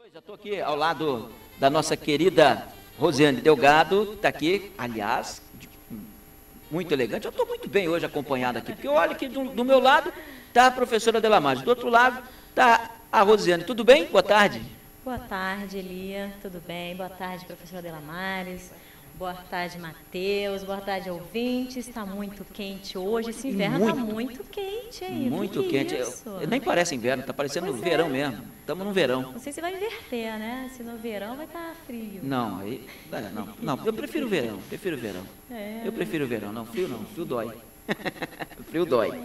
Já estou aqui ao lado da nossa querida Rosiane Delgado, está aqui, aliás, muito elegante. Eu estou muito bem hoje acompanhada aqui, porque olha que do meu lado está a professora Delamares, do outro lado está a Rosiane. Tudo bem? Boa tarde. Boa tarde, Elia. Tudo bem? Boa tarde, professora Delamares. Boa tarde, Matheus. Boa tarde, ouvintes. Está muito quente hoje. Esse inverno está muito quente aí. Muito quente. Nem parece inverno, está parecendo verão mesmo. Estamos no verão. Não sei se vai inverter, né? Se no verão vai estar frio. Não, não. Eu prefiro verão. Eu prefiro verão. Não, frio não. Frio dói. Frio dói.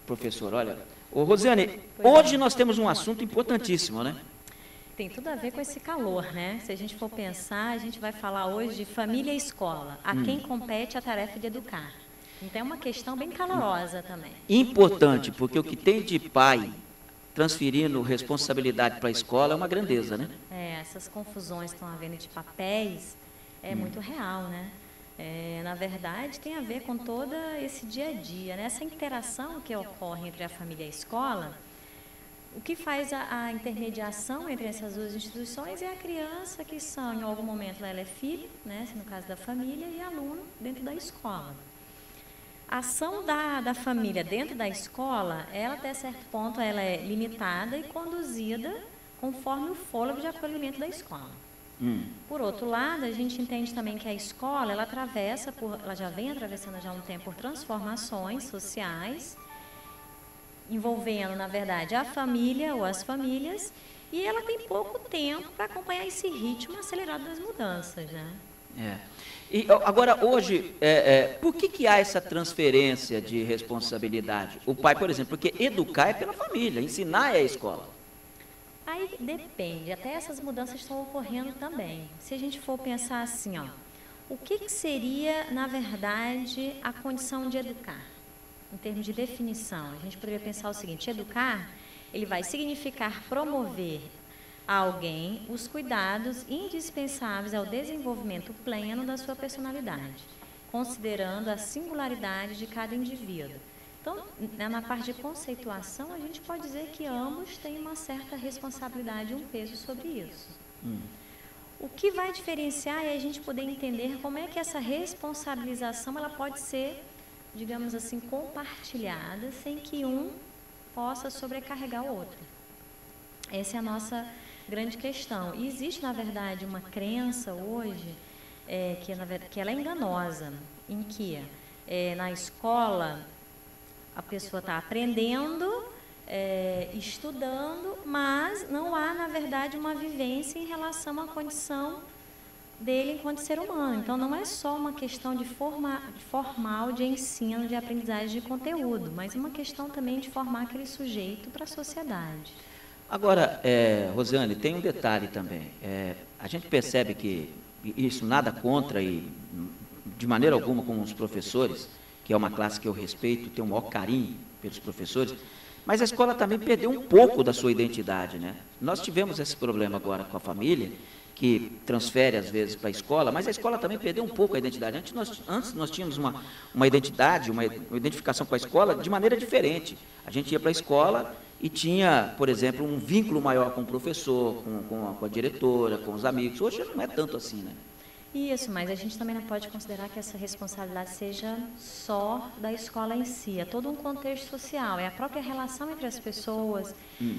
Professor, olha. Rosiane, hoje nós temos um assunto importantíssimo, né? Tem tudo a ver com esse calor, né? Se a gente for pensar, a gente vai falar hoje de família e escola. A quem compete a tarefa de educar. Então é uma questão bem calorosa também. Importante, porque o que tem de pai transferindo responsabilidade para a escola é uma grandeza, né? Essas confusões que estão havendo de papéis é muito real, né? Na verdade, tem a ver com todo esse dia a dia, né? Essa interação que ocorre entre a família e a escola. O que faz a intermediação entre essas duas instituições é a criança que são, em algum momento, ela é filho, né, no caso da família, e aluno dentro da escola. A ação da família dentro da escola, ela até certo ponto, ela é limitada e conduzida conforme o fôlego de acolhimento da escola. Por outro lado, a gente entende também que a escola, ela já vem atravessando já há um tempo por transformações sociais, envolvendo, na verdade, a família ou as famílias, e ela tem pouco tempo para acompanhar esse ritmo acelerado das mudanças, né? E agora, hoje, por que há essa transferência de responsabilidade? O pai, por exemplo, porque educar é pela família, ensinar é a escola. Aí depende, até essas mudanças estão ocorrendo também. Se a gente for pensar assim, o que seria, na verdade, a condição de educar? Em termos de definição, a gente poderia pensar o seguinte: educar, ele vai significar promover a alguém os cuidados indispensáveis ao desenvolvimento pleno da sua personalidade, considerando a singularidade de cada indivíduo. Então, na parte de conceituação, a gente pode dizer que ambos têm uma certa responsabilidade e um peso sobre isso. O que vai diferenciar é a gente poder entender como é que essa responsabilização ela pode ser, digamos assim, compartilhada, sem que um possa sobrecarregar o outro. Essa é a nossa grande questão. E existe, na verdade, uma crença hoje que ela é enganosa, em que na escola a pessoa está aprendendo, estudando, mas não há, na verdade, uma vivência em relação à condição dele enquanto ser humano. Então, não é só uma questão de formal de ensino, de aprendizagem de conteúdo, mas uma questão também de formar aquele sujeito para a sociedade. Agora, Rosiane, tem um detalhe também. A gente percebe que isso nada contra e de maneira alguma com os professores, que é uma classe que eu respeito, tenho o maior carinho pelos professores, mas a escola também perdeu um pouco da sua identidade, né? Nós tivemos esse problema agora com a família, que transfere às vezes para a escola, mas a escola também perdeu um pouco a identidade. Antes nós tínhamos uma identidade, uma identificação com a escola de maneira diferente. A gente ia para a escola e tinha, por exemplo, um vínculo maior com o professor, com a diretora, com os amigos. Hoje não é tanto assim, né? Isso, mas a gente também não pode considerar que essa responsabilidade seja só da escola em si. É todo um contexto social, é a própria relação entre as pessoas,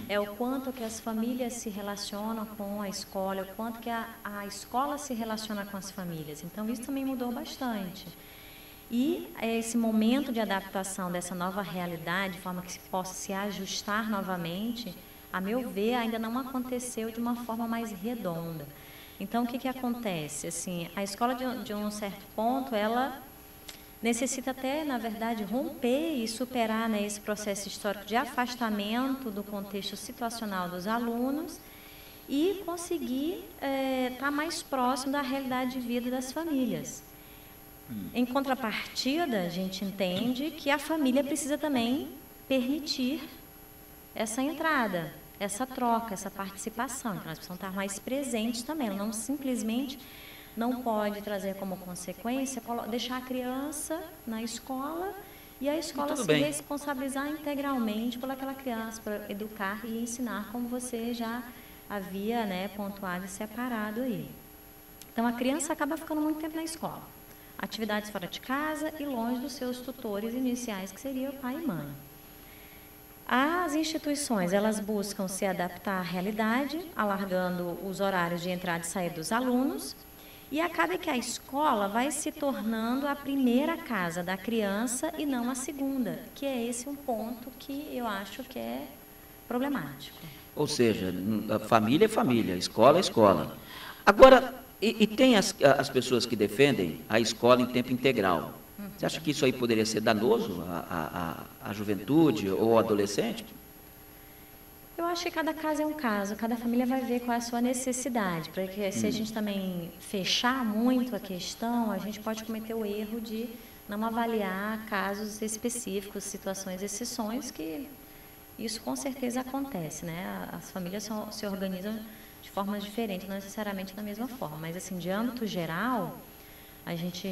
é o quanto que as famílias se relacionam com a escola, é o quanto que a escola se relaciona com as famílias. Então, isso também mudou bastante. E esse momento de adaptação dessa nova realidade, de forma que se possa se ajustar novamente, a meu ver, ainda não aconteceu de uma forma mais redonda. Então, o que acontece? Assim, a escola, de um certo ponto, ela necessita até, na verdade, romper e superar, né, esse processo histórico de afastamento do contexto situacional dos alunos e conseguir estar mais próximo da realidade de vida das famílias. Em contrapartida, a gente entende que a família precisa também permitir essa entrada, essa troca, essa participação. Então, elas precisam estar mais presentes também. Ela não simplesmente não pode trazer como consequência deixar a criança na escola E a escola se responsabilizar integralmente por aquela criança, para educar e ensinar, como você já havia, né, pontuado e separado aí. Então, a criança acaba ficando muito tempo na escola. Atividades fora de casa e longe dos seus tutores iniciais, que seria o pai e mãe. As instituições, elas buscam se adaptar à realidade, alargando os horários de entrada e saída dos alunos, e acaba que a escola vai se tornando a primeira casa da criança e não a segunda, que é esse um ponto que eu acho que é problemático. Ou seja, família é família, escola é escola. Agora, e tem as pessoas que defendem a escola em tempo integral. Você acha que isso aí poderia ser danoso à juventude ou ao adolescente? Eu acho que cada caso é um caso, cada família vai ver qual é a sua necessidade, porque se a gente também fechar muito a questão, a gente pode cometer o erro de não avaliar casos específicos, situações, exceções, que isso com certeza acontece, né? As famílias se organizam de formas diferentes, não necessariamente da mesma forma, mas assim, de âmbito geral, a gente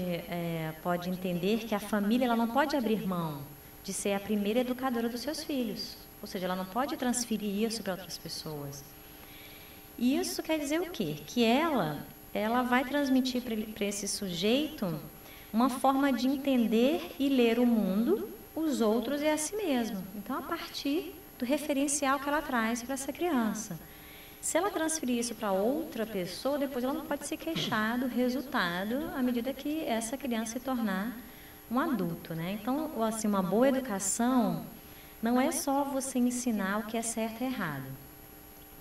pode entender que a família ela não pode abrir mão de ser a primeira educadora dos seus filhos. Ou seja, ela não pode transferir isso para outras pessoas. E isso quer dizer o quê? Que ela vai transmitir para esse sujeito uma forma de entender e ler o mundo, os outros e a si mesmo. Então, a partir do referencial que ela traz para essa criança. Se ela transferir isso para outra pessoa, depois ela não pode se queixar do resultado à medida que essa criança se tornar um adulto, né? Então, assim, uma boa educação não é só você ensinar o que é certo e errado,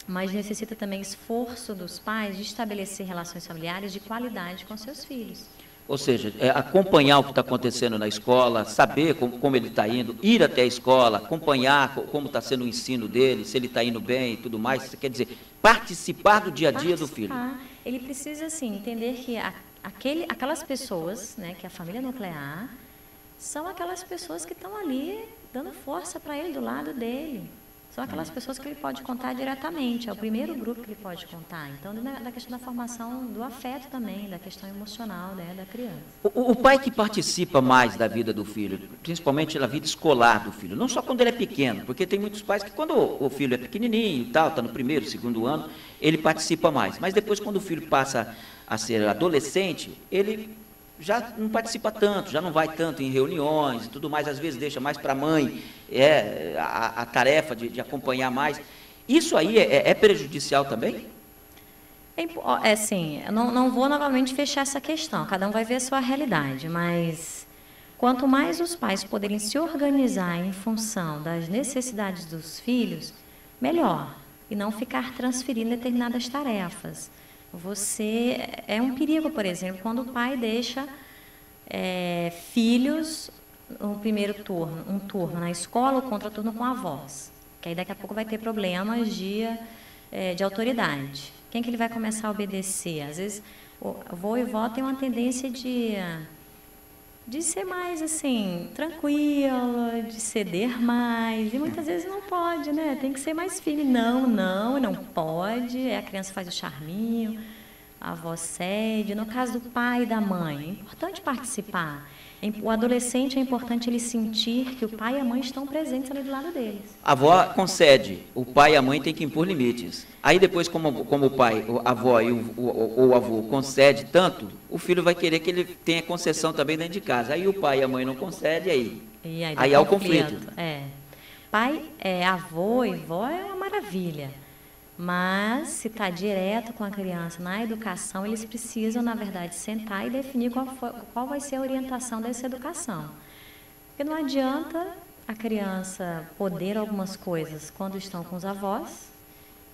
mas necessita também esforço dos pais de estabelecer relações familiares de qualidade com seus filhos. Ou seja, acompanhar o que está acontecendo na escola, saber como ele está indo, ir até a escola, acompanhar como está sendo o ensino dele, se ele está indo bem e tudo mais. Quer dizer, participar do dia a dia do filho. Ele precisa, assim, entender que aquelas pessoas, né, que é a família nuclear, são aquelas pessoas que estão ali dando força para ele, do lado dele. São aquelas pessoas que ele pode contar diretamente, é o primeiro grupo que ele pode contar. Então, da questão da formação do afeto também, da questão emocional, né, da criança. O pai que participa mais da vida do filho, principalmente na vida escolar do filho, não só quando ele é pequeno, porque tem muitos pais que quando o filho é pequenininho e tal, está no primeiro, segundo ano, ele participa mais. Mas depois, quando o filho passa a ser adolescente, ele já não participa tanto, já não vai tanto em reuniões e tudo mais, às vezes deixa mais para a mãe a tarefa de acompanhar mais. Isso aí é prejudicial também? Sim, eu não vou novamente fechar essa questão, cada um vai ver a sua realidade, mas quanto mais os pais poderem se organizar em função das necessidades dos filhos, melhor, e não ficar transferindo determinadas tarefas. É um perigo, por exemplo, quando o pai deixa filhos no primeiro turno, um turno na escola, ou contraturno com avós, que aí daqui a pouco vai ter problemas de autoridade. Quem que ele vai começar a obedecer? Às vezes, o avô e vó tem uma tendência de ser mais, assim, tranquilo, de ceder mais, e muitas vezes não pode, né? Tem que ser mais firme. Não pode, a criança faz o charminho, a avó cede. No caso do pai e da mãe, é importante participar. O adolescente é importante ele sentir que o pai e a mãe estão presentes ali do lado deles. A avó concede, o pai e a mãe têm que impor limites. Aí depois, como o pai, a avó e o avô concede tanto, o filho vai querer que ele tenha concessão também dentro de casa. Aí o pai e a mãe não concedem, aí há o conflito. Pai, avô e vó é uma maravilha. Mas, se está direto com a criança na educação, eles precisam, na verdade, sentar e definir qual vai ser a orientação dessa educação. Porque não adianta a criança poder algumas coisas quando estão com os avós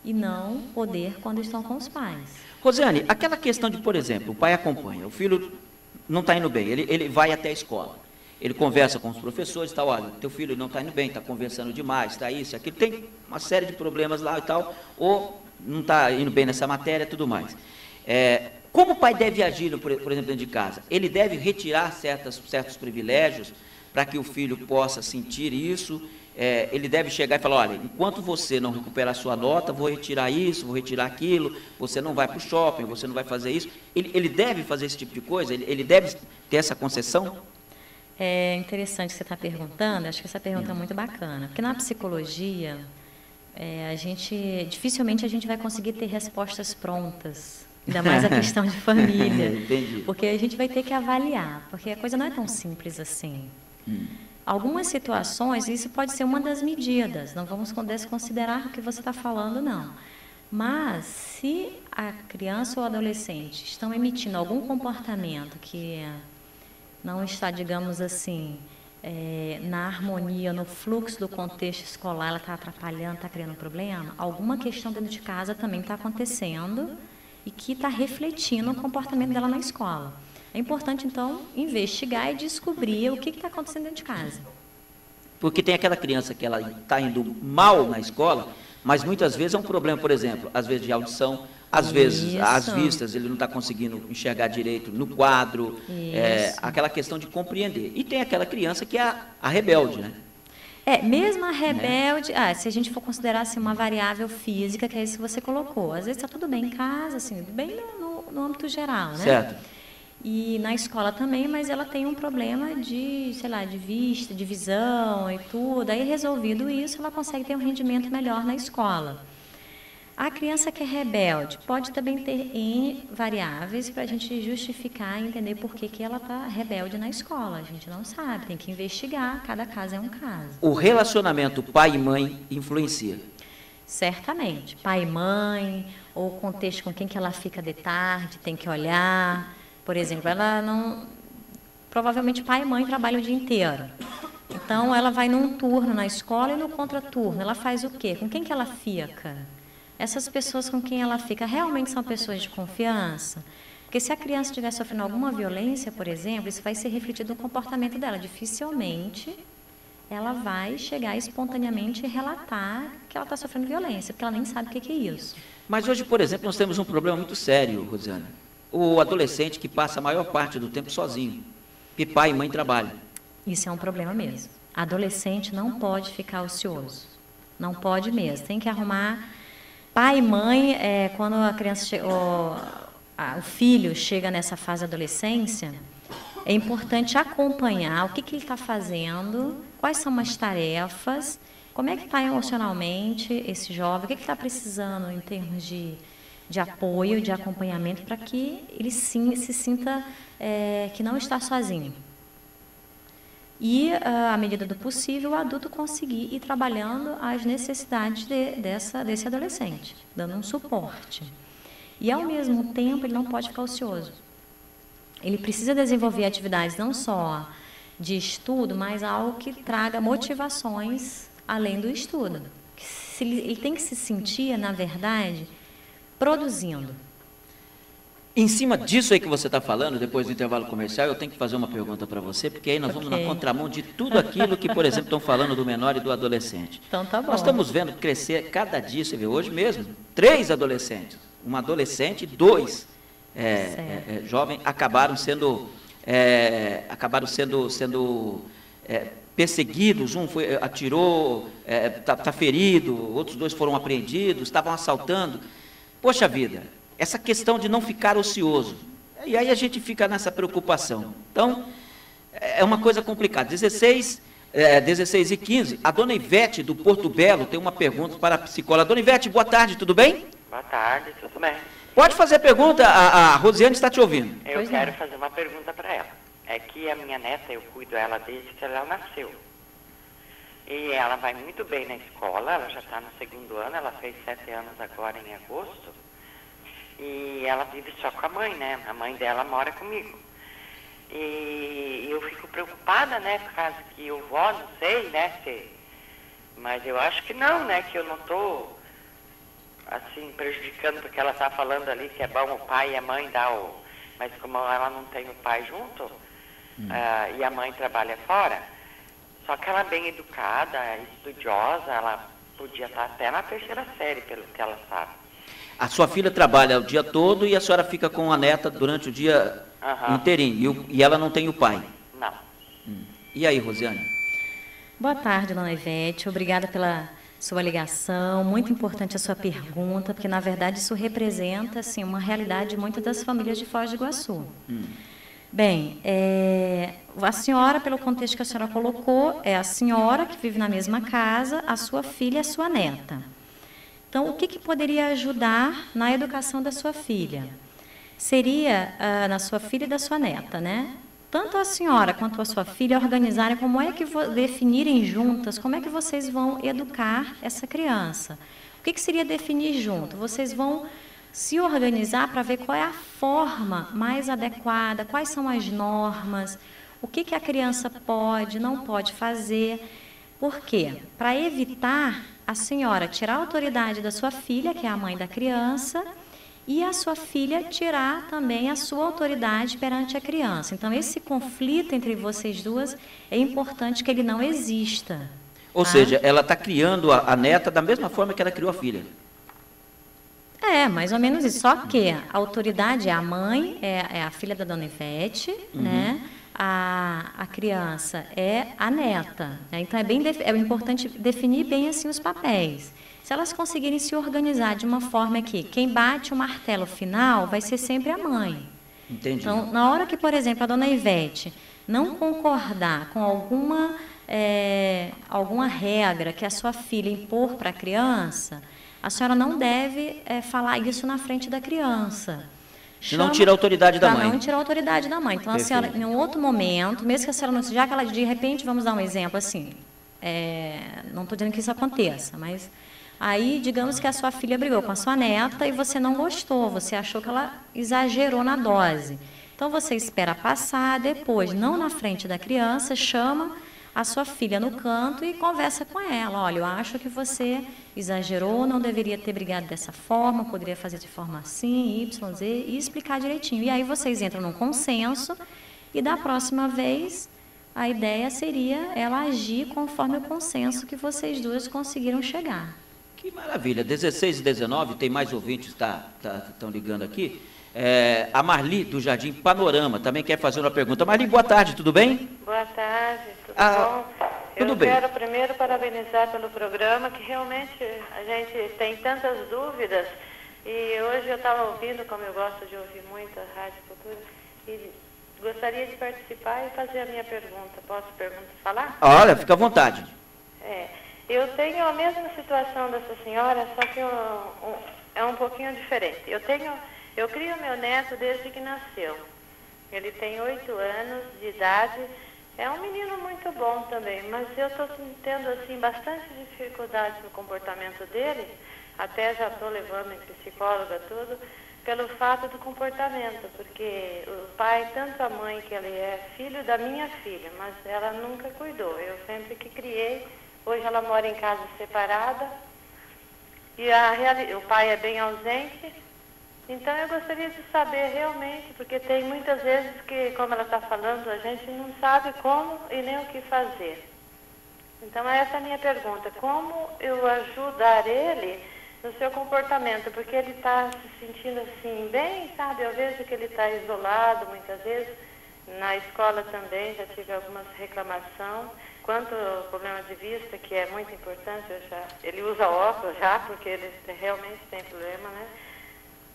e não poder quando estão com os pais. Rosiane, aquela questão de, por exemplo, o pai acompanha, o filho não está indo bem, ele vai até a escola. Ele conversa com os professores e tal, olha, teu filho não está indo bem, está conversando demais, está isso, aquilo, tem uma série de problemas lá e tal, ou não está indo bem nessa matéria e tudo mais. Como o pai deve agir, por exemplo, dentro de casa? Ele deve retirar certos privilégios para que o filho possa sentir isso? Ele deve chegar e falar, olha, enquanto você não recuperar a sua nota, vou retirar isso, vou retirar aquilo, você não vai para o shopping, você não vai fazer isso. Ele deve fazer esse tipo de coisa? Ele deve ter essa concessão? É interessante que você está perguntando, acho que essa pergunta é muito bacana, porque na psicologia, dificilmente a gente vai conseguir ter respostas prontas, ainda mais a questão de família, Entendi. porque a gente vai ter que avaliar, porque a coisa não é tão simples assim. Algumas situações, isso pode ser uma das medidas, não vamos desconsiderar o que você está falando, não. Mas, se a criança ou adolescente estão emitindo algum comportamento que não está, digamos assim, na harmonia, no fluxo do contexto escolar, ela está atrapalhando, está criando problema, alguma questão dentro de casa também está acontecendo e que está refletindo o comportamento dela na escola. É importante, então, investigar e descobrir o que está acontecendo dentro de casa. Porque tem aquela criança que ela está indo mal na escola, mas muitas vezes é um problema, por exemplo, às vezes de audição, às vezes as vistas, ele não está conseguindo enxergar direito no quadro, aquela questão de compreender. E tem aquela criança que é a rebelde, né? Mesmo a rebelde, se a gente for considerar assim, uma variável física, que é isso que você colocou, às vezes está tudo bem em casa, assim, bem no âmbito geral, né? Certo. E na escola também, mas ela tem um problema de, sei lá, de vista, de visão e tudo. Aí, resolvido isso, ela consegue ter um rendimento melhor na escola. A criança que é rebelde pode também ter N variáveis para a gente justificar e entender por que ela está rebelde na escola. A gente não sabe, tem que investigar, cada caso é um caso. O relacionamento pai e mãe influencia? Certamente. Pai e mãe, ou o contexto com quem que ela fica de tarde, tem que olhar. Por exemplo, ela não... Provavelmente pai e mãe trabalham o dia inteiro. Então, ela vai num turno na escola e no contraturno. Ela faz o quê? Com quem que ela fica? Essas pessoas com quem ela fica realmente são pessoas de confiança? Porque se a criança estiver sofrendo alguma violência, por exemplo, isso vai ser refletido no comportamento dela. Dificilmente ela vai chegar espontaneamente e relatar que ela está sofrendo violência, porque ela nem sabe o que é isso. Mas hoje, por exemplo, nós temos um problema muito sério, Rosiana. O adolescente que passa a maior parte do tempo sozinho, que pai e mãe trabalham. Isso é um problema mesmo. Adolescente não pode ficar ocioso. Não pode mesmo. Tem que arrumar... Pai e mãe, quando a criança o filho chega nessa fase da adolescência, é importante acompanhar o que ele está fazendo, quais são as tarefas, como é que está emocionalmente esse jovem, o que ele está precisando em termos de apoio, de acompanhamento, para que ele sim, se sinta que não está sozinho. E, à medida do possível, o adulto conseguir ir trabalhando as necessidades desse adolescente, dando um suporte. E, ao mesmo tempo, ele não pode ficar ocioso. Ele precisa desenvolver atividades não só de estudo, mas algo que traga motivações além do estudo. Ele tem que se sentir, na verdade, produzindo. Em cima disso aí que você está falando, depois do intervalo comercial, eu tenho que fazer uma pergunta para você, porque aí nós vamos na contramão de tudo aquilo que, por exemplo, estão falando do menor e do adolescente. Então tá bom. Nós estamos vendo crescer cada dia, você vê hoje mesmo, 3 adolescentes, uma adolescente e 2 jovens acabaram sendo perseguidos, um atirou, está ferido, outros 2 foram apreendidos, estavam assaltando. Poxa vida, essa questão de não ficar ocioso. E aí a gente fica nessa preocupação. Então, é uma coisa complicada. 16h15, a dona Ivete, do Porto Belo, tem uma pergunta para a psicóloga. Dona Ivete, boa tarde, tudo bem? Boa tarde, tudo bem. Pode fazer pergunta, a Rosiane está te ouvindo. Eu quero fazer uma pergunta para ela. É que a minha neta, eu cuido dela desde que ela nasceu. E ela vai muito bem na escola, ela já está no 2º ano, ela fez 7 anos agora em agosto. E ela vive só com a mãe, né? A mãe dela mora comigo. E eu fico preocupada, né? Por causa que eu vou, não sei, né? Mas eu acho que não, né? Que eu não estou, assim, prejudicando, porque ela está falando ali que é bom o pai e a mãe dar o... Mas como ela não tem o pai junto, e a mãe trabalha fora, só que ela é bem educada, estudiosa, ela podia estar até na 3ª série, pelo que ela sabe. A sua filha trabalha o dia todo e a senhora fica com a neta durante o dia inteirinho. E ela não tem o pai? Não. E aí, Rosiane? Boa tarde, dona Ivete. Obrigada pela sua ligação. Muito importante a sua pergunta, porque, na verdade, isso representa assim, uma realidade de muitas das famílias de Foz do Iguaçu. Bem, a senhora, pelo contexto que a senhora colocou, é a senhora que vive na mesma casa, a sua filha e a sua neta. Então, o que poderia ajudar na educação da sua filha? Seria na sua filha e da sua neta, né? Tanto a senhora quanto a sua filha organizarem como é que definirem juntas, como é que vocês vão educar essa criança. O que seria definir junto? Vocês vão se organizar para ver qual é a forma mais adequada, quais são as normas, o que a criança pode, não pode fazer. Por quê? Para evitar a senhora tirar a autoridade da sua filha, que é a mãe da criança, e a sua filha tirar também a sua autoridade perante a criança. Então, esse conflito entre vocês duas é importante que ele não exista. Ou seja, ela está criando a neta da mesma forma que ela criou a filha. Mais ou menos isso. Só que a autoridade é a mãe, é a filha da dona Ivete, né? A criança é a neta. Né? Então, é importante definir bem assim os papéis. Se elas conseguirem se organizar de uma forma que quem bate o martelo final vai ser sempre a mãe. Entendi. Então, na hora que, por exemplo, a dona Ivete não concordar com alguma regra que a sua filha impor para a criança, a senhora não deve falar isso na frente da criança. Não tira a autoridade da mãe. Não tirar a autoridade da mãe. Então, Perfeito. a senhora, em um outro momento, mesmo que a senhora não... Já que ela, de repente, vamos dar um exemplo assim, não estou dizendo que isso aconteça, mas... Aí, digamos que a sua filha brigou com a sua neta e você não gostou, você achou que ela exagerou na dose. Então, você espera passar, depois, não na frente da criança, chama a sua filha no canto e conversa com ela. Olha, eu acho que você exagerou, não deveria ter brigado dessa forma, poderia fazer de forma assim, Y, Z, e explicar direitinho. E aí vocês entram num consenso e da próxima vez a ideia seria ela agir conforme o consenso que vocês duas conseguiram chegar. Que maravilha. 16 e 19, tem mais ouvintes que estão ligando aqui. A Marli, do Jardim Panorama, também quer fazer uma pergunta. Marli, boa tarde, tudo bem? Boa tarde, tudo bom? Tudo bem. Eu quero primeiro parabenizar pelo programa, que realmente a gente tem tantas dúvidas. E hoje eu estava ouvindo, como eu gosto de ouvir muito a Rádio Cultura, e gostaria de participar e fazer a minha pergunta. Posso falar? Olha, fica à vontade. Eu tenho a mesma situação dessa senhora, só que é um pouquinho diferente. Eu crio meu neto desde que nasceu. Ele tem 8 anos de idade. É um menino muito bom também, mas eu estou tendo assim, bastante dificuldade no comportamento dele. Até já estou levando em psicóloga tudo, pelo fato do comportamento. Porque o pai, tanto a mãe, que ele é filho da minha filha, mas ela nunca cuidou. Eu sempre que criei. Hoje ela mora em casa separada e o pai é bem ausente. Então eu gostaria de saber realmente, porque tem muitas vezes que, como ela está falando, a gente não sabe como e nem o que fazer. Então essa é a minha pergunta. Como eu ajudar ele no seu comportamento? Porque ele está se sentindo assim bem, sabe? Eu vejo que ele está isolado muitas vezes. Na escola também já tive algumas reclamações. Quanto ao problema de vista, que é muito importante, ele usa óculos já, porque ele realmente tem problema, né?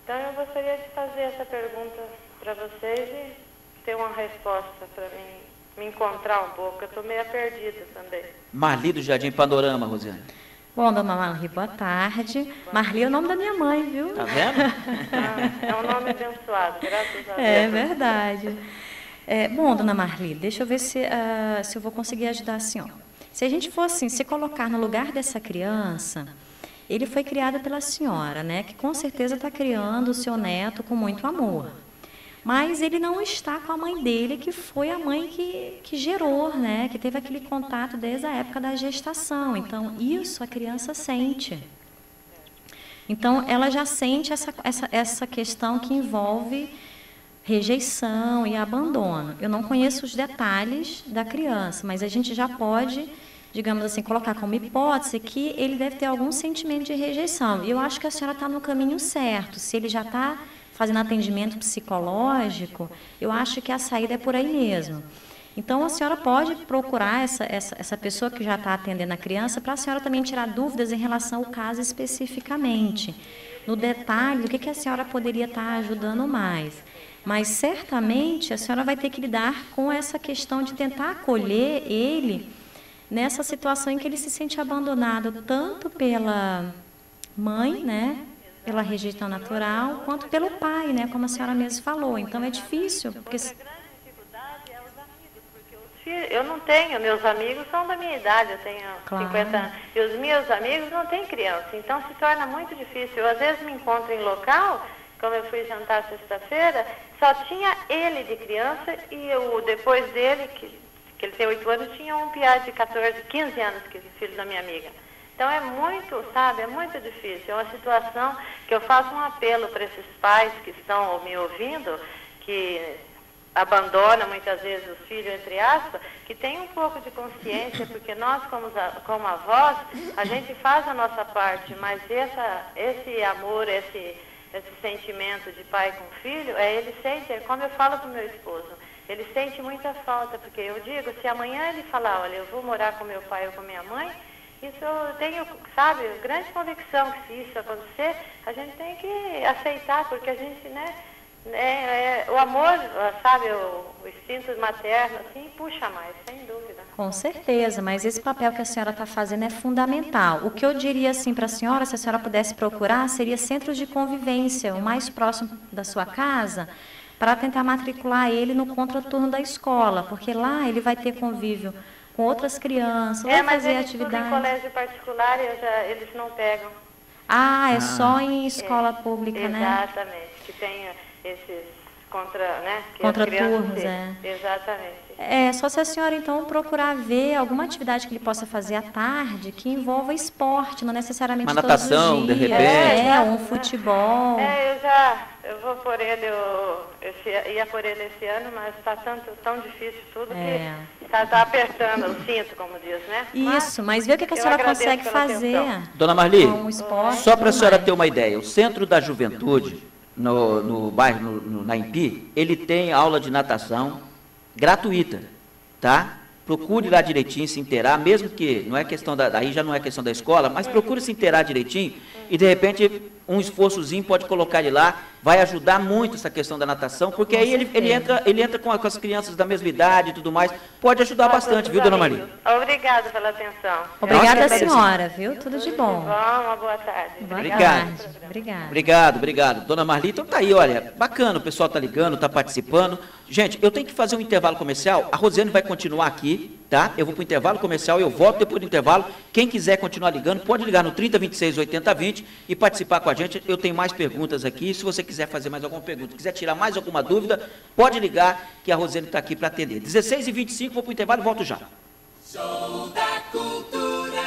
Então eu gostaria de fazer essa pergunta para vocês e ter uma resposta para me encontrar um pouco, eu estou meio perdida também. Marli, do Jardim Panorama, Rosiane. Bom, dona Marli, boa tarde. Marli é o nome da minha mãe, viu? Tá vendo? É um nome abençoado, graças a Deus. É verdade. Bom, dona Marli, deixa eu ver se eu vou conseguir ajudar a senhora. Se a gente for assim, se colocar no lugar dessa criança, ele foi criado pela senhora, né? Que com certeza está criando o seu neto com muito amor. Mas ele não está com a mãe dele, que foi a mãe que gerou, né? Que teve aquele contato desde a época da gestação. Então, isso a criança sente. Então, ela já sente essa questão que envolve rejeição e abandono. Eu não conheço os detalhes da criança, mas a gente já pode, digamos assim, colocar como hipótese que ele deve ter algum sentimento de rejeição. E eu acho que a senhora está no caminho certo. Se ele já está fazendo atendimento psicológico, eu acho que a saída é por aí mesmo. Então, a senhora pode procurar essa pessoa que já está atendendo a criança para a senhora também tirar dúvidas em relação ao caso especificamente. No detalhe, o que a senhora poderia estar ajudando mais. Mas certamente a senhora vai ter que lidar com essa questão de tentar acolher ele nessa situação em que ele se sente abandonado tanto pela mãe, né, pela rejeição natural, quanto pelo pai, né, como a senhora mesmo falou. Então é difícil, porque a grande dificuldade é os amigos, porque eu não tenho, meus amigos são da minha idade, eu tenho 50 anos, e os meus amigos não têm criança, então se torna muito difícil. Eu às vezes me encontro em local, como eu fui jantar sexta-feira, só tinha ele de criança e depois dele, que ele tem 8 anos, tinha um piá de 14, 15 anos, que é filho da minha amiga. Então é muito, sabe, é muito difícil. É uma situação que eu faço um apelo para esses pais que estão me ouvindo, que abandonam muitas vezes os filhos, entre aspas, que tenham um pouco de consciência, porque nós, como avós, a gente faz a nossa parte, mas esse amor, esse sentimento de pai com filho, ele sente, como eu falo para o meu esposo, ele sente muita falta, porque eu digo, se amanhã ele falar, olha, eu vou morar com meu pai ou com minha mãe, isso eu tenho, sabe, grande convicção que se isso acontecer, a gente tem que aceitar, porque a gente, né, o amor, sabe, o instinto materno, assim, puxa mais, sem dúvida. Com certeza, mas esse papel que a senhora está fazendo é fundamental. O que eu diria, assim, para a senhora, se a senhora pudesse procurar, seria centros de convivência, o mais próximo da sua casa, para tentar matricular ele no contraturno da escola, porque lá ele vai ter convívio com outras crianças, vai fazer atividades. Em colégio particular, eles não pegam. É só em escola pública, né? Exatamente, que tem esses contraturnos, Exatamente. Só se a senhora, então, procurar ver alguma atividade que ele possa fazer à tarde que envolva esporte, não necessariamente uma natação, todos os dias. De repente. Um futebol. Eu vou por ele, ia por ele esse ano, mas está tão difícil tudo que está apertando o cinto, como diz, né? Isso, mas vê o que a senhora consegue fazer. Dona Marli, esporte, só para a senhora ter uma ideia, o Centro da Juventude, no bairro, na Impi, ele tem aula de natação gratuita, tá? Procure lá direitinho, se inteirar, mesmo que não é questão aí já não é questão da escola, mas procure se inteirar direitinho e, de repente, um esforçozinho pode colocar ele lá, vai ajudar muito essa questão da natação, porque aí ele entra com as crianças da mesma idade e tudo mais, pode ajudar bastante, viu, Dona Maria? Obrigada pela atenção. Obrigada, senhora, viu? Tudo de bom. Uma boa tarde. Obrigado. Dona Marli, então tá aí, olha, bacana, o pessoal tá ligando, tá participando. Gente, eu tenho que fazer um intervalo comercial, a Rosiane vai continuar aqui, tá? Eu vou para o intervalo comercial, eu volto depois do intervalo. Quem quiser continuar ligando, pode ligar no 3026 8020 e participar com a gente. Eu tenho mais perguntas aqui, se você quiser fazer mais alguma pergunta, quiser tirar mais alguma dúvida, pode ligar, que a Rosiane está aqui para atender. 16h25, vou para o intervalo e volto já. Show da Cultura.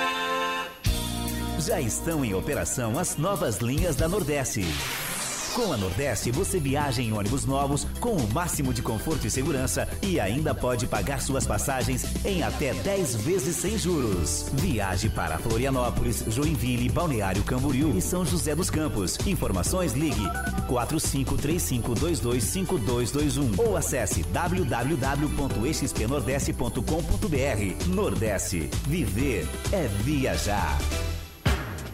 Já estão em operação as novas linhas da Nordeste. Com a Nordeste, você viaja em ônibus novos com o máximo de conforto e segurança e ainda pode pagar suas passagens em até 10 vezes sem juros. Viaje para Florianópolis, Joinville, Balneário Camboriú e São José dos Campos. Informações, ligue 4535225221 ou acesse www.expnordeste.com.br. Nordeste, viver é viajar.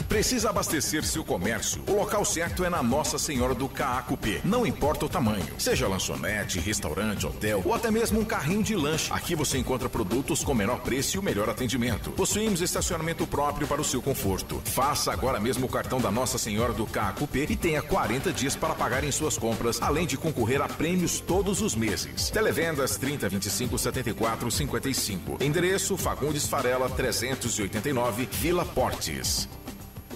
Precisa abastecer seu comércio? O local certo é na Nossa Senhora do Caacupé. Não importa o tamanho, seja lanchonete, restaurante, hotel ou até mesmo um carrinho de lanche. Aqui você encontra produtos com menor preço e o melhor atendimento. Possuímos estacionamento próprio para o seu conforto. Faça agora mesmo o cartão da Nossa Senhora do Caacupé e tenha 40 dias para pagar em suas compras, além de concorrer a prêmios todos os meses. Televendas 30 25 74 55. Endereço Fagundes Farela 389, Vila Portes.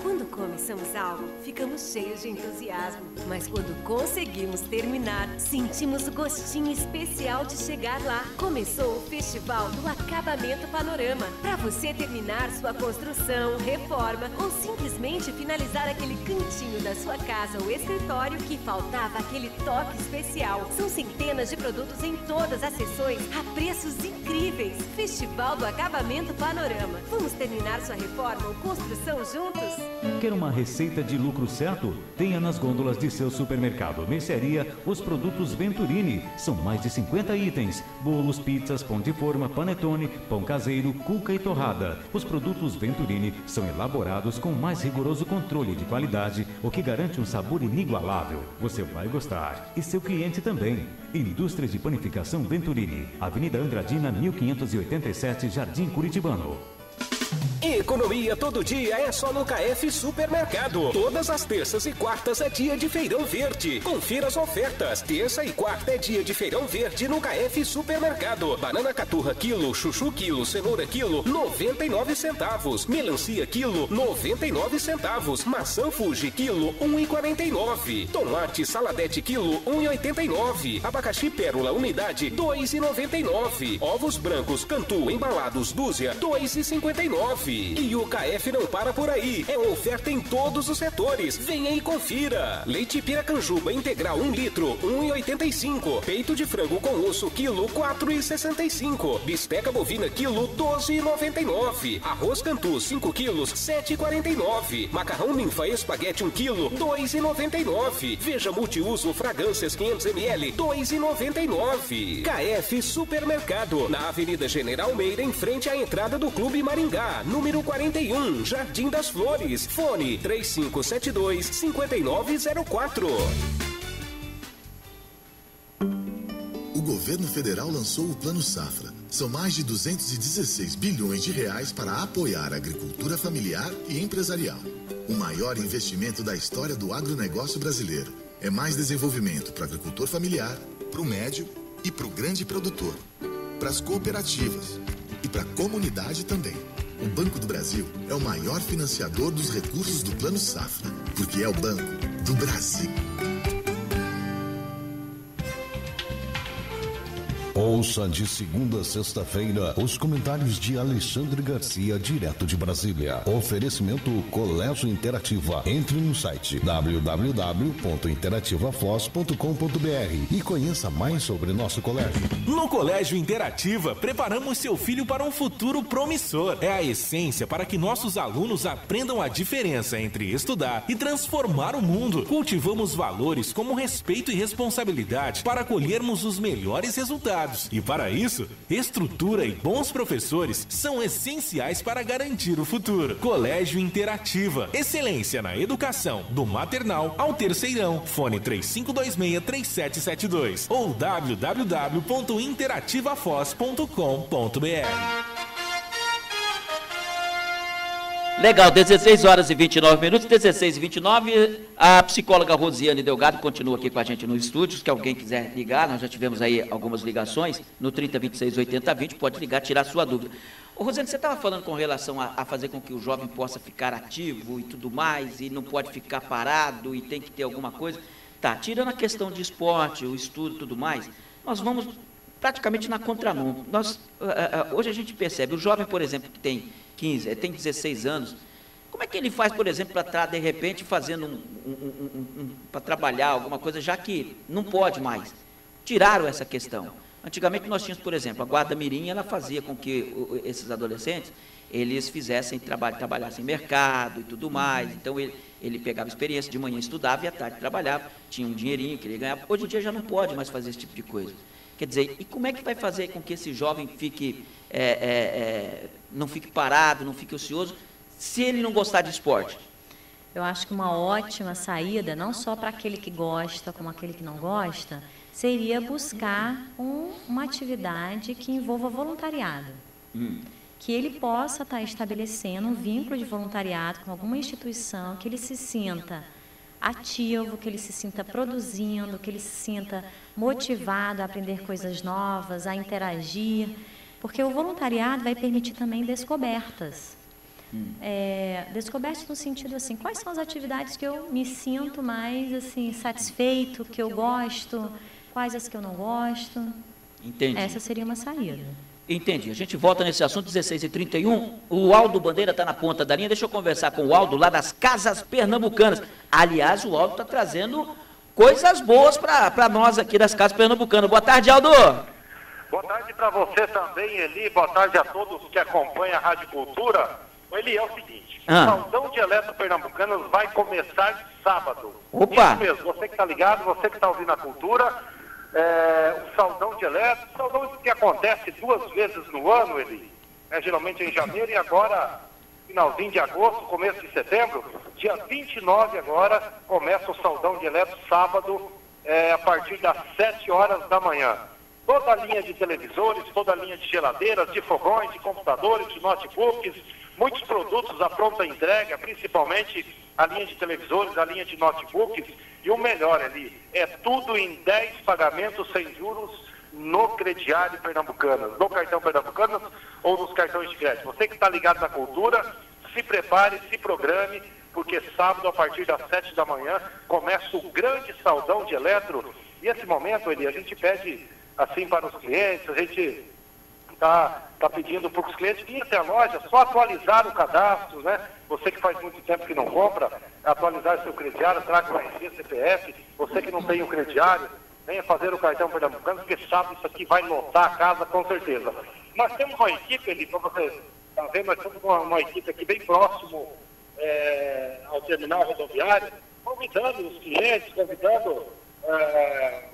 Quando começamos algo, ficamos cheios de entusiasmo. Mas quando conseguimos terminar, sentimos o gostinho especial de chegar lá. Começou o Festival do Acabamento Panorama. Para você terminar sua construção, reforma ou simplesmente finalizar aquele cantinho da sua casa ou escritório que faltava aquele toque especial. São centenas de produtos em todas as seções a preços incríveis. Festival do Acabamento Panorama. Vamos terminar sua reforma ou construção juntos? Quer uma receita de lucro certo? Tenha nas gôndolas de seu supermercado ou mercearia os produtos Venturini. São mais de 50 itens: bolos, pizzas, pão de forma, panetone, pão caseiro, cuca e torrada. Os produtos Venturini são elaborados com o mais rigoroso controle de qualidade, o que garante um sabor inigualável. Você vai gostar. E seu cliente também. Indústrias de Panificação Venturini. Avenida Andradina, 1587, Jardim Curitibano. Economia todo dia é só no KF Supermercado. Todas as terças e quartas é dia de feirão verde. Confira as ofertas. Terça e quarta é dia de feirão verde no KF Supermercado. Banana caturra quilo, chuchu quilo, cenoura quilo, 99 centavos. Melancia quilo, 99 centavos. Maçã Fuji quilo, 1,49. Tomate saladete quilo, 1,89. Abacaxi pérola unidade, 2,99. Ovos brancos Cantu embalados dúzia, 2,59. E o KF não para por aí. É uma oferta em todos os setores. Venha e confira. Leite Piracanjuba integral 1 litro, 1,85. Peito de frango com osso quilo, 4,65. Bisteca bovina quilo, 12,99. Arroz Cantu 5 quilos, 7,49. Macarrão Ninfa espaguete 1 quilo, 2,99. Veja multiuso fragrâncias 500 ml, 2,99. KF Supermercado, na Avenida General Meira, em frente à entrada do Clube Maringá, número 41, Jardim das Flores. Fone 3572-5904. O governo federal lançou o Plano Safra. São mais de 216 bilhões de reais para apoiar a agricultura familiar e empresarial. O maior investimento da história do agronegócio brasileiro. É mais desenvolvimento para o agricultor familiar, para o médio e para o grande produtor. Para as cooperativas e para a comunidade também. O Banco do Brasil é o maior financiador dos recursos do Plano Safra, porque é o Banco do Brasil. Ouça de segunda a sexta-feira os comentários de Alexandre Garcia, direto de Brasília. Oferecimento Colégio Interativa. Entre no site www.interativafos.com.br e conheça mais sobre nosso colégio. No Colégio Interativa, preparamos seu filho para um futuro promissor. É a essência para que nossos alunos aprendam a diferença entre estudar e transformar o mundo. Cultivamos valores como respeito e responsabilidade para colhermos os melhores resultados. E para isso, estrutura e bons professores são essenciais para garantir o futuro. Colégio Interativa. Excelência na educação, do maternal ao terceirão. Fone 3526-3772 ou www.interativafos.com.br. Legal, 16 horas e 29 minutos, 16 e 29, a psicóloga Rosiane Delgado continua aqui com a gente no estúdio. Se alguém quiser ligar, nós já tivemos aí algumas ligações, no 3026-8020, pode ligar, tirar sua dúvida. Ô, Rosiane, você estava falando com relação a fazer com que o jovem possa ficar ativo e tudo mais, e não pode ficar parado e tem que ter alguma coisa. Tá, tirando a questão de esporte, o estudo e tudo mais, nós vamos praticamente na contramão. Hoje a gente percebe, o jovem, por exemplo, que tem 15, tem 16 anos, como é que ele faz, por exemplo, para estar, de repente, fazendo para trabalhar alguma coisa, já que não pode mais? Tiraram essa questão. Antigamente nós tínhamos, por exemplo, a Guarda Mirim, ela fazia com que esses adolescentes, eles trabalhassem em mercado e tudo mais. Então ele pegava experiência, de manhã estudava e à tarde trabalhava, tinha um dinheirinho que ele ganhava. Hoje em dia já não pode mais fazer esse tipo de coisa. Quer dizer, e como é que vai fazer com que esse jovem fique, não fique parado, não fique ocioso, se ele não gostar de esporte? Eu acho que uma ótima saída, não só para aquele que gosta, como aquele que não gosta, seria buscar uma atividade que envolva voluntariado. Que ele possa estar estabelecendo um vínculo de voluntariado com alguma instituição, que ele se sinta ativo, que ele se sinta produzindo, que ele se sinta motivado a aprender coisas novas, a interagir, porque o voluntariado vai permitir também descobertas. Descobertas no sentido assim, quais são as atividades que eu me sinto mais assim, satisfeito, que eu gosto, quais as que eu não gosto. Entendi. Essa seria uma saída. Entendi. A gente volta nesse assunto, 16h31. O Aldo Bandeira está na ponta da linha. Deixa eu conversar com o Aldo, lá das Casas Pernambucanas. Aliás, o Aldo está trazendo coisas boas para nós aqui das Casas Pernambucanas. Boa tarde, Aldo. Boa tarde para você também, Eli. Boa tarde a todos que acompanham a Rádio Cultura. Eli, é o seguinte, Saldão de Eletro Pernambucanas vai começar sábado. Opa! Isso mesmo, você que está ligado, você que está ouvindo a cultura, o Saldão de Eletro, Saldão que acontece 2 vezes no ano, ele geralmente em janeiro e agora, finalzinho de agosto, começo de setembro, dia 29 agora, começa o Saldão de Eletro, sábado, a partir das 7 horas da manhã. Toda a linha de televisores, toda a linha de geladeiras, de fogões, de computadores, de notebooks, muitos produtos à pronta entrega, principalmente a linha de televisores, a linha de notebooks, e o melhor ali, é tudo em 10 pagamentos sem juros no crediário Pernambucanas, no cartão Pernambucanas ou nos cartões de crédito. Você que está ligado na cultura, se prepare, se programe, porque sábado, a partir das 7 da manhã, começa o grande Saldão de Eletro. E esse momento, Eli, a gente pede assim para os clientes, a gente está pedindo para os clientes virem até a loja, só atualizar o cadastro, né? Você que faz muito tempo que não compra, atualizar seu crediário, traga o RG, CPF, você que não tem o crediário, venha fazer o cartão Pernambucano, porque sabe isso aqui vai lotar a casa com certeza. Nós temos uma equipe ali, como você está vendo, nós temos uma equipe aqui bem próximo ao terminal rodoviário, convidando os clientes, convidando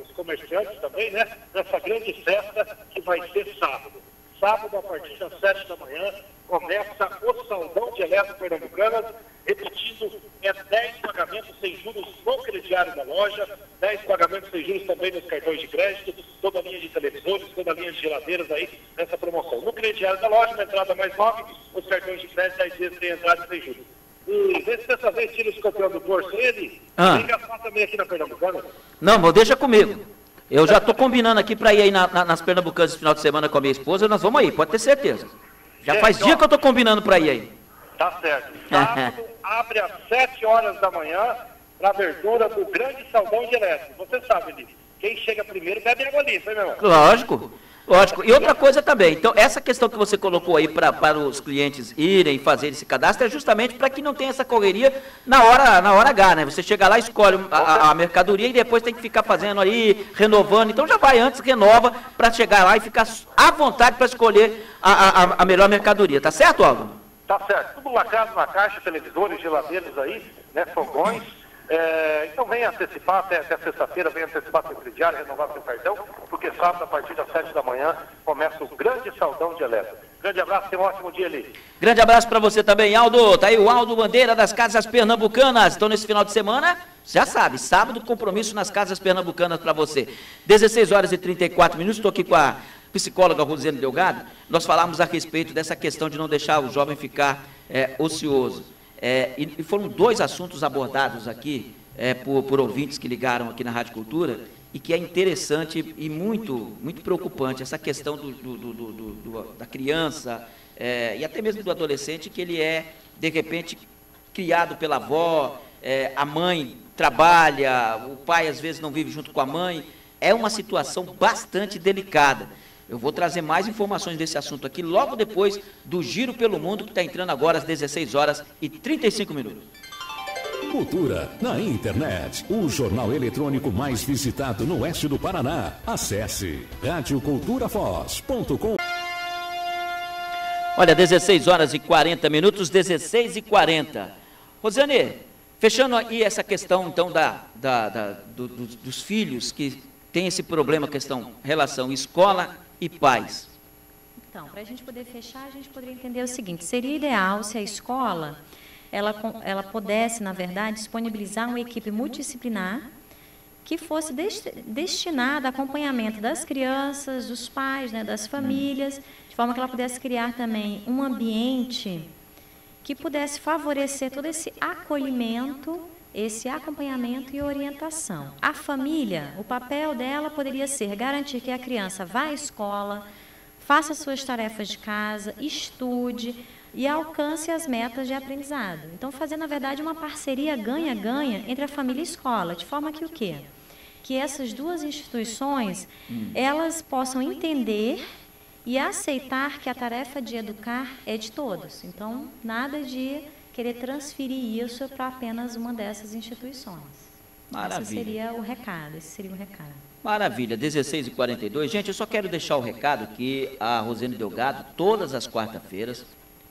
os comerciantes também, né, nessa grande festa que vai ser sábado. Sábado, a partir das 7 da manhã, começa o Saldão de Eletro Pernambucanas, repetindo, 10 pagamentos sem juros no crediário da loja, 10 pagamentos sem juros também nos cartões de crédito, toda a linha de televisores, toda a linha de geladeiras aí nessa promoção. No crediário da loja, uma entrada mais 9, os cartões de crédito 10 vezes sem entrada e sem juros. E vê se dessa vez tira o escorpião do bolso ele, vem gastar também aqui na Pernambucana. Não, mas deixa comigo. Eu já estou combinando aqui para ir aí nas Pernambucanas esse final de semana com a minha esposa, nós vamos aí, pode ter certeza. Já faz dia que eu estou combinando para ir aí. Tá certo. Sábado abre às 7 horas da manhã para a abertura do grande Saldão de Eletro. Você sabe, Eli, quem chega primeiro bebe água limpa, hein, meu irmão? Lógico. Lógico. E outra coisa também, então essa questão que você colocou aí para os clientes irem fazer esse cadastro é justamente para que não tenha essa correria na hora H, né? Você chega lá, escolhe a mercadoria e depois tem que ficar fazendo aí, renovando. Então já vai antes, renova, para chegar lá e ficar à vontade para escolher a melhor mercadoria. Tá certo, Aldo? Tá certo. Tudo lacrado na caixa, televisores, geladeiras aí, né? Fogões. Então venha antecipar até sexta-feira, venha antecipar seu crediário, renovar seu cartão, porque sábado, a partir das 7 da manhã, começa o grande Saldão de Eletro. Grande abraço, tenha um ótimo dia ali. Grande abraço para você também, Aldo. Tá aí o Aldo Bandeira das Casas Pernambucanas. Então, nesse final de semana, já sabe, sábado, compromisso nas Casas Pernambucanas para você. 16 horas e 34 minutos, estou aqui com a psicóloga Rosiane Delgado. Nós falamos a respeito dessa questão de não deixar o jovem ficar ocioso. E foram 2 assuntos abordados aqui por ouvintes que ligaram aqui na Rádio Cultura e que é interessante e muito preocupante, essa questão da criança e até mesmo do adolescente, que ele é, de repente, criado pela avó, a mãe trabalha, o pai às vezes não vive junto com a mãe. É uma situação bastante delicada. Eu vou trazer mais informações desse assunto aqui logo depois do Giro pelo Mundo, que está entrando agora às 16 horas e 35 minutos. Cultura na internet, o jornal eletrônico mais visitado no oeste do Paraná. Acesse radioculturafoz.com. Olha, 16 horas e 40 minutos, 16 e 40. Rosiane, fechando aí essa questão, então, dos filhos que tem esse problema, questão, relação escola e pais. Então, para a gente poder fechar, a gente poderia entender o seguinte: seria ideal se a escola ela pudesse, na verdade, disponibilizar uma equipe multidisciplinar que fosse destinada a acompanhamento das crianças, dos pais, né, das famílias, de forma que ela pudesse criar também um ambiente que pudesse favorecer todo esse acolhimento, esse acompanhamento e orientação. A família, o papel dela poderia ser garantir que a criança vá à escola, faça suas tarefas de casa, estude e alcance as metas de aprendizado. Então, fazer, na verdade, uma parceria ganha-ganha entre a família e a escola, de forma que o quê? Que essas 2 instituições, elas possam entender e aceitar que a tarefa de educar é de todos. Então, nada de querer transferir isso para apenas uma dessas instituições. Maravilha. Esse seria o recado. Maravilha, 16h42. Gente, eu só quero deixar o recado que a Rosiane Delgado, todas as quarta-feiras,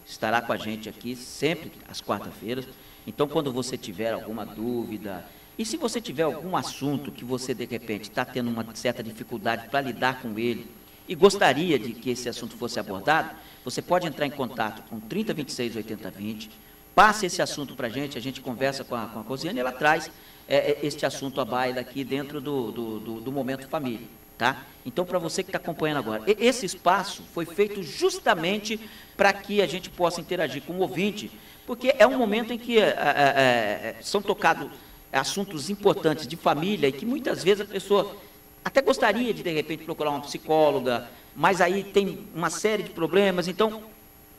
estará com a gente aqui sempre às quarta-feiras. Então, quando você tiver alguma dúvida, e se você tiver algum assunto que você, de repente, está tendo uma certa dificuldade para lidar com ele e gostaria de que esse assunto fosse abordado, você pode entrar em contato com 3026 8020, passe esse assunto para a gente conversa com a Rosiane e ela traz este assunto à baila aqui dentro do Momento Família. Tá? Então, para você que está acompanhando agora, esse espaço foi feito justamente para que a gente possa interagir com o ouvinte, porque é um momento em que são tocados assuntos importantes de família e que muitas vezes a pessoa até gostaria de repente, procurar uma psicóloga, mas aí tem uma série de problemas. Então,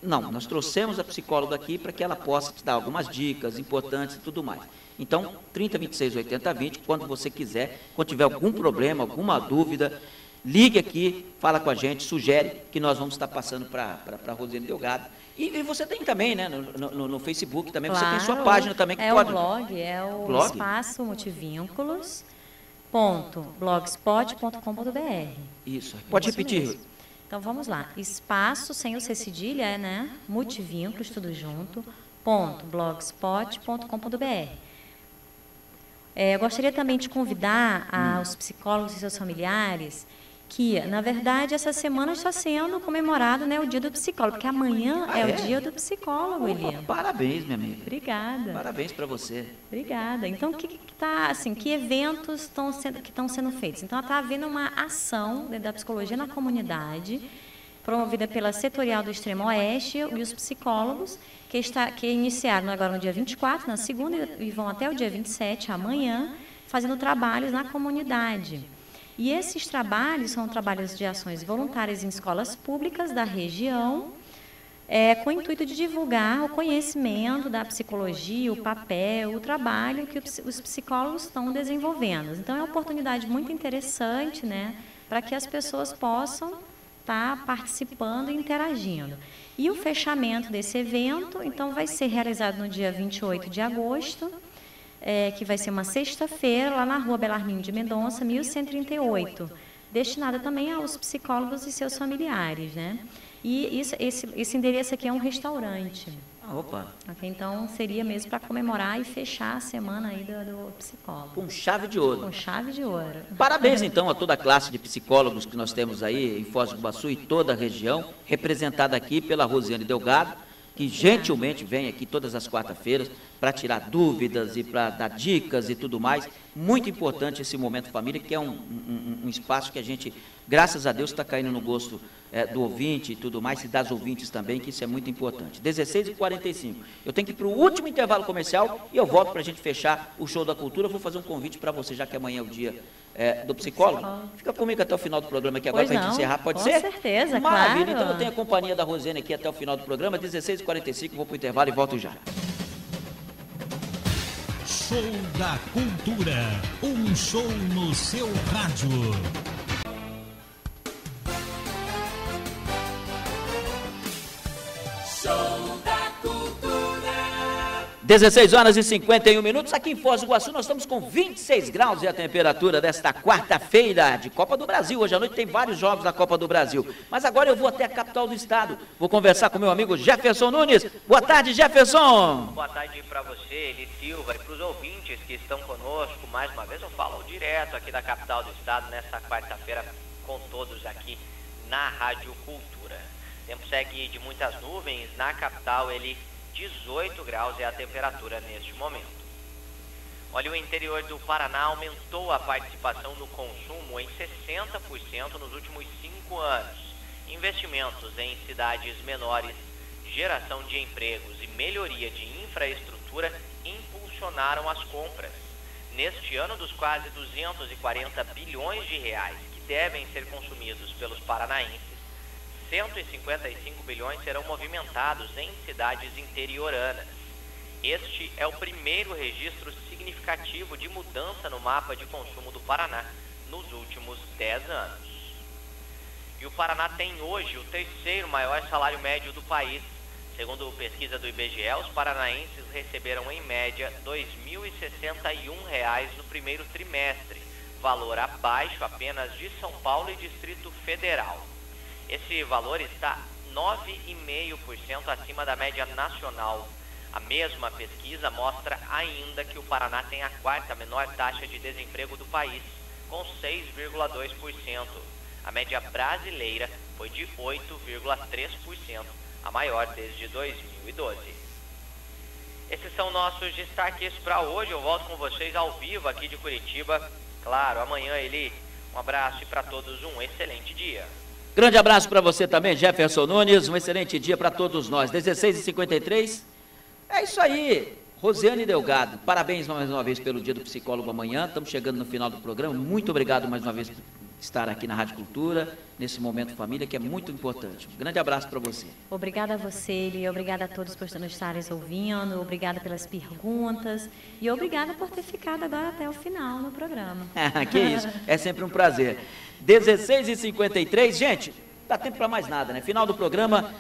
não, nós trouxemos a psicóloga aqui para que ela possa te dar algumas dicas importantes e tudo mais. Então, 3026 8020, quando você quiser, quando tiver algum problema, alguma dúvida, ligue aqui, fala com a gente, sugere que nós vamos estar passando para a Rosiane Delgado. E você tem também, né, no Facebook também, claro, você tem sua página também que pode... É o blog, é o blog? Espaço multivínculos.blogspot.com.br. Isso, pode repetir. Mesmo. Então, vamos lá. Espaço, sem o C cedilha, né, multivínculos, tudo junto, .blogspot.com.br. Eu gostaria também de convidar os psicólogos e seus familiares que, na verdade, essa semana está sendo comemorado, né, o Dia do Psicólogo, porque amanhã é o Dia do Psicólogo, Eliana. Parabéns, minha amiga. Obrigada. Parabéns para você. Obrigada. Então, que eventos estão sendo feitos? Então, está havendo uma ação da psicologia na comunidade, promovida pela Setorial do Extremo Oeste e os psicólogos, que iniciaram agora no dia 24, na segunda, e vão até o dia 27, amanhã, fazendo trabalhos na comunidade. E esses trabalhos são trabalhos de ações voluntárias em escolas públicas da região, com o intuito de divulgar o conhecimento da psicologia, o papel, o trabalho que os psicólogos estão desenvolvendo. Então, é uma oportunidade muito interessante, né, para que as pessoas possam estar participando e interagindo. E o fechamento desse evento, então, vai ser realizado no dia 28 de agosto, que vai ser uma sexta-feira, lá na Rua Belarmino de Mendonça, 1138, destinada também aos psicólogos e seus familiares, né? E esse endereço aqui é um restaurante. Opa! Okay, então, seria mesmo para comemorar e fechar a semana aí do psicólogo. Com chave de ouro. Com chave de ouro. Parabéns, então, a toda a classe de psicólogos que nós temos aí em Foz do Iguaçu e toda a região, representada aqui pela Rosiane Delgado, que gentilmente vem aqui todas as quarta-feiras para tirar dúvidas e para dar dicas e tudo mais. Muito importante esse Momento Família, que é um espaço que a gente, graças a Deus, está caindo no gosto do ouvinte e tudo mais, e das ouvintes também, que isso é muito importante. 16h45. Eu tenho que ir para o último intervalo comercial e eu volto para a gente fechar o Show da Cultura. Eu vou fazer um convite para você, já que amanhã é o dia do psicólogo. Fica comigo até o final do programa aqui agora para a gente encerrar, pode ser? Com certeza, maravilha. Claro. Então eu tenho a companhia da Rosiane aqui até o final do programa, 16h45, vou para o intervalo e volto já. Show da Cultura, um show no seu rádio. Show da Cultura. 16h51, aqui em Foz do Iguaçu nós estamos com 26 graus e a temperatura desta quarta-feira de Copa do Brasil. Hoje à noite tem vários jogos da Copa do Brasil, mas agora eu vou até a capital do estado, vou conversar com meu amigo Jefferson Nunes. Boa tarde, Jefferson. Boa tarde para você, Eli Silva, e para os ouvintes que estão conosco. Mais uma vez eu falo direto aqui da capital do estado nesta quarta-feira com todos aqui na Rádio Cultura. O tempo segue de muitas nuvens na capital, 18 graus é a temperatura neste momento. Olha, o interior do Paraná aumentou a participação no consumo em 60% nos últimos 5 anos. Investimentos em cidades menores, geração de empregos e melhoria de infraestrutura impulsionaram as compras. Neste ano, dos quase 240 bilhões de reais que devem ser consumidos pelos paranaenses, 155 bilhões serão movimentados em cidades interioranas. Este é o primeiro registro significativo de mudança no mapa de consumo do Paraná nos últimos 10 anos. E o Paraná tem hoje o terceiro maior salário médio do país. Segundo pesquisa do IBGE, os paranaenses receberam em média R$ 2.061 no primeiro trimestre, valor abaixo apenas de São Paulo e Distrito Federal. Esse valor está 9,5% acima da média nacional. A mesma pesquisa mostra ainda que o Paraná tem a quarta menor taxa de desemprego do país, com 6,2%. A média brasileira foi de 8,3%, a maior desde 2012. Esses são nossos destaques para hoje. Eu volto com vocês ao vivo aqui de Curitiba. Claro, amanhã, Eli. Um abraço e para todos um excelente dia. Grande abraço para você também, Jefferson Nunes. Um excelente dia para todos nós. 16h53. É isso aí. Rosiane Delgado, parabéns mais uma vez pelo Dia do Psicólogo amanhã. Estamos chegando no final do programa. Muito obrigado mais uma vez por estar aqui na Rádio Cultura, nesse Momento Família, que é muito importante. Um grande abraço para você. Obrigada a você, Eli. Obrigada a todos por nos estarem ouvindo. Obrigada pelas perguntas. E obrigada por ter ficado agora até o final no programa. Que isso. É sempre um prazer. 16h53. Gente, dá tempo para mais nada, né? Final do programa,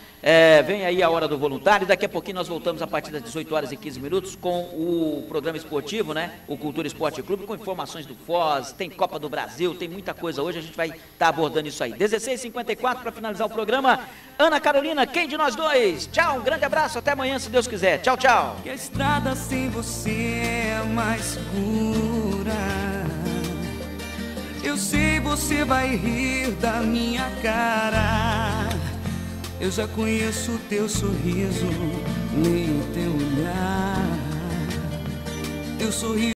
vem aí a Hora do Voluntário. Daqui a pouquinho nós voltamos a partir das 18h15 com o programa esportivo, né? O Cultura Esporte Clube, com informações do Foz, tem Copa do Brasil, tem muita coisa hoje, a gente vai estar abordando isso aí. 16h54 para finalizar o programa. Ana Carolina, quem de nós dois? Tchau, um grande abraço, até amanhã, se Deus quiser. Tchau, tchau. Que a estrada sem você é mais segura. Eu sei, você vai rir da minha cara. Eu já conheço o teu sorriso, nem o teu olhar. Eu sorri.